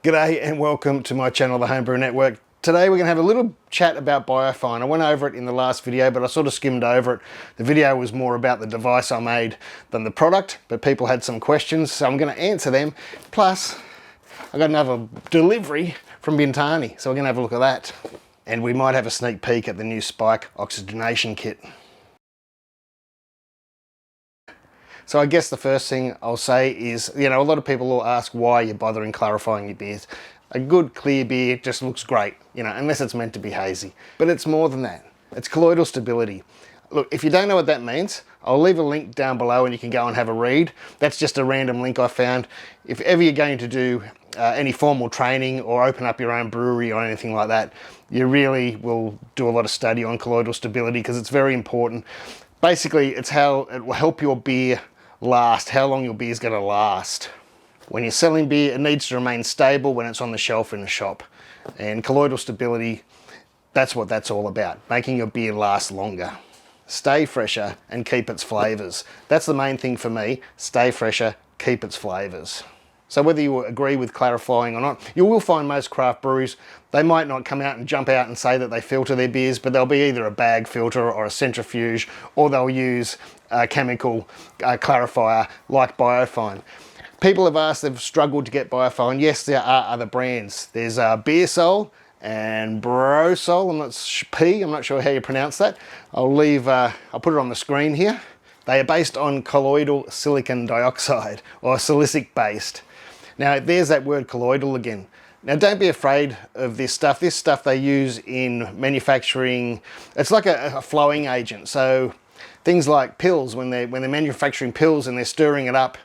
G'day and welcome to my channel, the Homebrew Network. Today we're going to have a little chat about BIOFINE. I went over it in the last video, but I sort of skimmed over it. The video was more about the device I made than the product, but people had some questions, so I'm going to answer them. Plus, I got another delivery from Bintani, so we're going to have a look at that. And we might have a sneak peek at the new Spike oxygenation kit. So I guess the first thing I'll say is, a lot of people will ask why you're bothering clarifying your beers. A good clear beer just looks great, unless it's meant to be hazy. But it's more than that. It's colloidal stability. Look, if you don't know what that means, I'll leave a link down below and you can go and have a read. That's just a random link I found. If ever you're going to do any formal training or open up your own brewery or anything like that, you really will do a lot of study on colloidal stability because it's very important. Basically, it's how it will help your beer last, how long your beer is going to last. When you're selling beer, it needs to remain stable when it's on the shelf in the shop. And colloidal stability, that's what that's all about, making your beer last longer. Stay fresher and keep its flavours. That's the main thing for me, stay fresher, keep its flavours. So whether you agree with clarifying or not, you will find most craft breweries, they might not come out and jump out and say that they filter their beers, but they'll be either a bag filter or a centrifuge, or they'll use a chemical clarifier like BIOFINE. People have asked, they've struggled to get BIOFINE. Yes, there are other brands. There's BeerSol and BrewSol, I'm not sure how you pronounce that. I'll put it on the screen here. They are based on colloidal silicon dioxide, or silicic based. Now there's that word colloidal again. Now don't be afraid of this stuff. This stuff they use in manufacturing. It's like a flowing agent. So things like pills, when they're manufacturing pills and they're stirring it up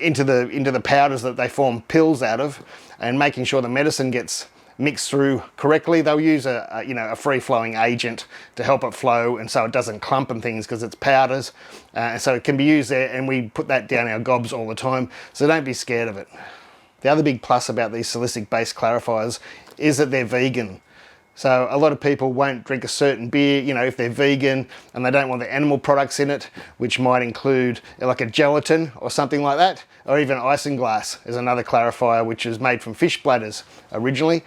into the powders that they form pills out of, and making sure the medicine gets mixed through correctly, they'll use a free-flowing agent to help it flow, and so it doesn't clump and things because it's powders. So it can be used there, and we put that down our gobs all the time, so don't be scared of it. The other big plus about these silicic-based clarifiers is that they're vegan. So a lot of people won't drink a certain beer, if they're vegan and they don't want the animal products in it, which might include like a gelatin or something like that, or even isinglass is another clarifier which is made from fish bladders originally.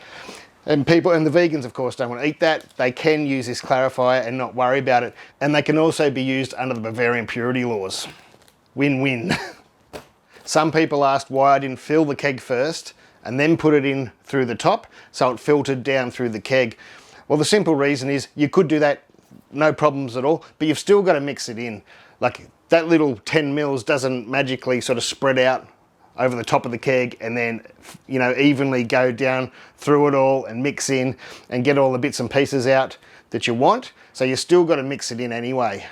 And the vegans of course don't want to eat that. They can use this clarifier and not worry about it. And they can also be used under the Bavarian purity laws. Win-win. Some people asked why I didn't fill the keg first and then put it in through the top so it filtered down through the keg. Well, the simple reason is you could do that, no problems at all, but you've still got to mix it in. Like that little 10 mils doesn't magically sort of spread out over the top of the keg and then, evenly go down through it all and mix in and get all the bits and pieces out that you want. So you still got to mix it in anyway.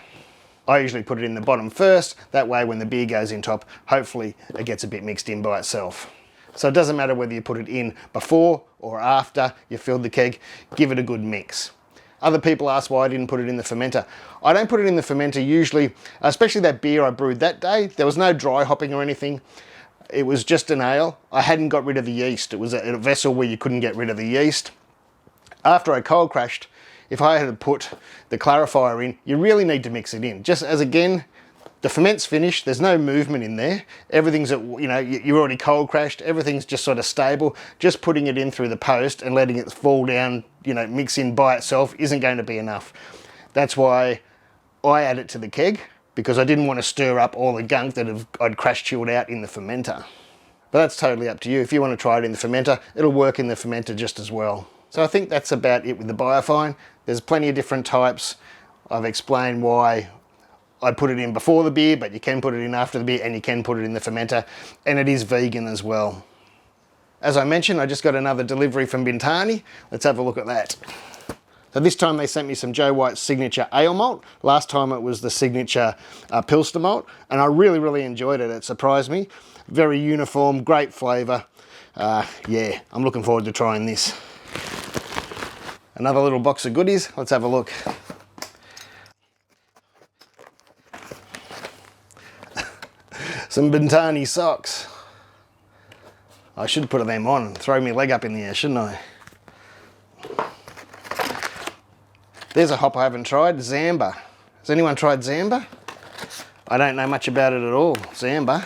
I usually put it in the bottom first, that way when the beer goes in top, hopefully it gets a bit mixed in by itself. So it doesn't matter whether you put it in before or after you filled the keg, give it a good mix. Other people ask why I didn't put it in the fermenter. I don't put it in the fermenter usually, especially that beer I brewed that day. There was no dry hopping or anything. It was just an ale. I hadn't got rid of the yeast. It was a vessel where you couldn't get rid of the yeast. After I cold crashed, if I had put the clarifier in, you really need to mix it in. Just as again, the ferment's finished, there's no movement in there. Everything's you're already cold crashed, everything's just sort of stable. Just putting it in through the post and letting it fall down, mix in by itself isn't going to be enough. That's why I add it to the keg, because I didn't want to stir up all the gunk that I'd crash chilled out in the fermenter. But that's totally up to you. If you want to try it in the fermenter, it'll work in the fermenter just as well. So I think that's about it with the BIOFINE. There's plenty of different types. I've explained why I put it in before the beer, but you can put it in after the beer and you can put it in the fermenter, and it is vegan as well. As I mentioned, I just got another delivery from Bintani. Let's have a look at that. So this time they sent me some Joe White's signature ale malt. Last time it was the signature Pilsner malt, and I really, really enjoyed it. It surprised me. Very uniform, great flavour. Yeah, I'm looking forward to trying this. Another little box of goodies. Let's have a look. Some Bintani socks. I should put them on and throw my leg up in the air, shouldn't I? There's a hop I haven't tried, Zamba. Has anyone tried Zamba? I don't know much about it at all, Zamba.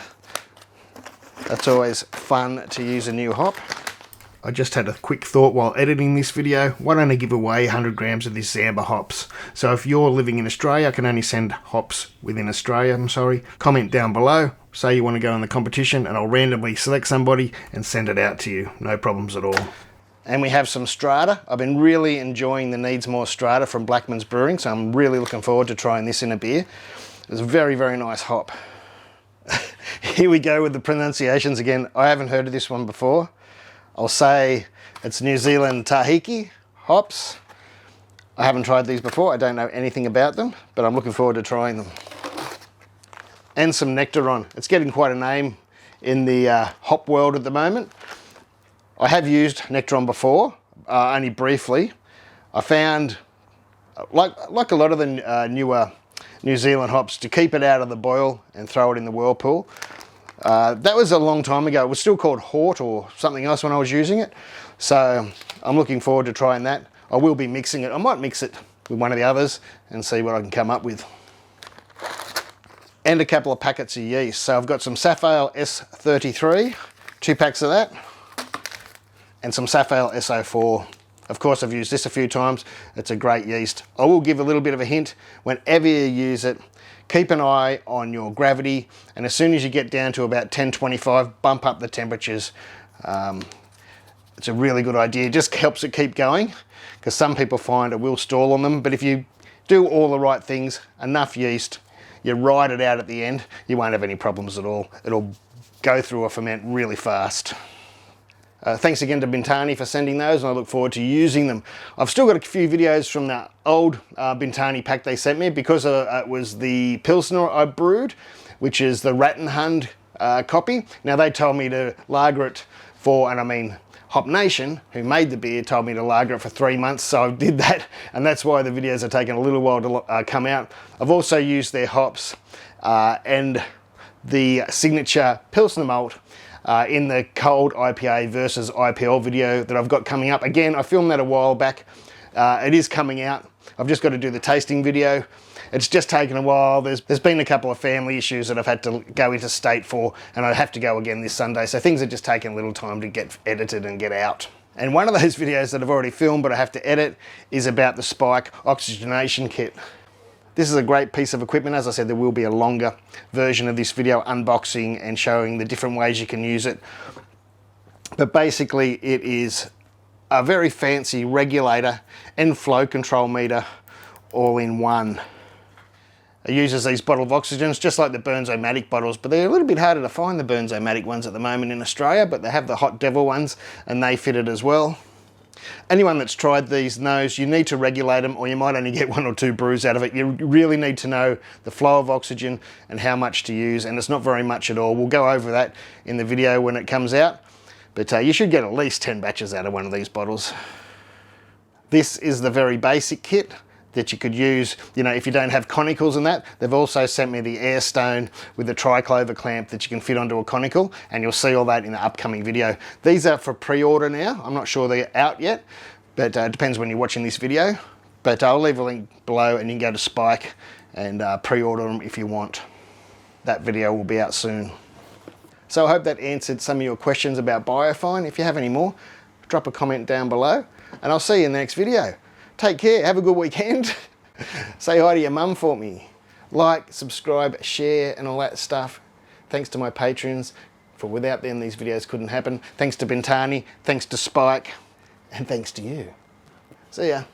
That's always fun to use a new hop. I just had a quick thought while editing this video. Why don't I give away 100 grams of this Zamba hops? So if you're living in Australia, I can only send hops within Australia, I'm sorry. Comment down below, say you want to go in the competition, and I'll randomly select somebody and send it out to you. No problems at all. And we have some strata. I've been really enjoying the Needs More strata from Blackman's Brewing, so I'm really looking forward to trying this in a beer. It's a very, very nice hop. Here we go with the pronunciations again. I haven't heard of this one before. I'll say it's New Zealand Tahiki hops. I haven't tried these before. I don't know anything about them, but I'm looking forward to trying them. And some Nectaron. It's getting quite a name in the hop world at the moment. I have used Nectaron before, only briefly. I found, like a lot of the newer New Zealand hops, to keep it out of the boil and throw it in the whirlpool. That was a long time ago. It was still called Hort or something else when I was using it. So I'm looking forward to trying that. I will be mixing it. I might mix it with one of the others and see what I can come up with. And a couple of packets of yeast. So I've got some Safale S33, 2 packs of that, and some Safale SO4. Of course, I've used this a few times. It's a great yeast. I will give a little bit of a hint. Whenever you use it, keep an eye on your gravity, and as soon as you get down to about 1025, bump up the temperatures. It's a really good idea. It just helps it keep going, because some people find it will stall on them, but if you do all the right things, enough yeast, you ride it out at the end, you won't have any problems at all. It'll go through a ferment really fast. Thanks again to Bintani for sending those, and I look forward to using them. I've still got a few videos from the old Bintani pack they sent me, because it was the Pilsner I brewed, which is the Rattenhund copy. Now they told me to lager it for, and I mean Hop Nation, who made the beer, told me to lager it for 3 months, so I did that, and that's why the videos are taking a little while to come out. I've also used their hops and the signature Pilsner malt in the cold IPA versus IPL video that I've got coming up. Again, I filmed that a while back. It is coming out. I've just got to do the tasting video. It's just taken a while. There's been a couple of family issues that I've had to go into state for, and I have to go again this Sunday. So things are just taking a little time to get edited and get out. And one of those videos that I've already filmed but I have to edit is about the Spike oxygenation kit. This is a great piece of equipment. As I said, there will be a longer version of this video unboxing and showing the different ways you can use it. But basically it is a very fancy regulator and flow control meter all in one. It uses these bottle of oxygens just like the Bernzomatic bottles, but they're a little bit harder to find, the Bernzomatic ones at the moment in Australia, but they have the Hot Devil ones and they fit it as well. Anyone that's tried these knows you need to regulate them, or you might only get 1 or 2 brews out of it. You really need to know the flow of oxygen and how much to use, and it's not very much at all. We'll go over that in the video when it comes out, but you should get at least 10 batches out of one of these bottles. This is the very basic kit that you could use, you know, if you don't have conicals and that. They've also sent me the Airstone with the triclover clamp that you can fit onto a conical, and you'll see all that in the upcoming video. These are for pre-order now. I'm not sure they're out yet, but it depends when you're watching this video. But I'll leave a link below and you can go to Spike and pre-order them if you want. That video will be out soon. So I hope that answered some of your questions about BIOFINE. If you have any more, drop a comment down below, and I'll see you in the next video. Take care, have a good weekend. Say hi to your mum for me. Like, subscribe, share, and all that stuff. Thanks to my patrons, for without them these videos couldn't happen. Thanks to Bintani, thanks to Spike, and thanks to you. See ya.